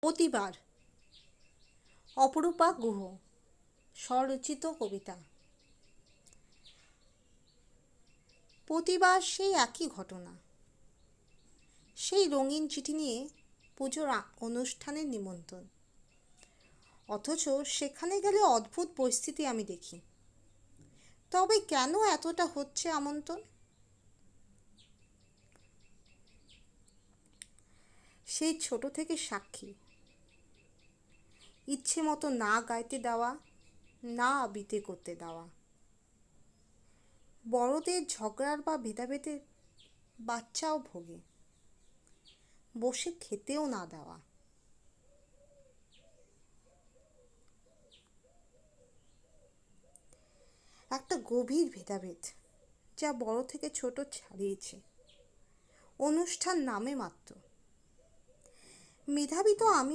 প্রতিবার, অপরূপা গুহ স্বরচিত কবিতা। প্রতিবার সেই একই ঘটনা, সেই রঙিন চিঠি নিয়ে পুজোর অনুষ্ঠানের নিমন্ত্রণ। অথচ সেখানে গেলে অদ্ভুত পরিস্থিতি আমি দেখি। তবে কেন এতটা হচ্ছে আমন্ত্রণ? সেই ছোট থেকে সাক্ষী, ইচ্ছে মতো না গাইতে দেওয়া, না আবৃত্তি করতে দেওয়া, বড়দের ঝগড়ার বা ভেদাভেদের বাচ্চাও ভোগে, বসে খেতেও না দেওয়া। একটা গভীর ভেদাভেদ যা বড় থেকে ছোট ছাড়িয়েছে অনুষ্ঠান নামে মাত্র। মেধাবী তো আমি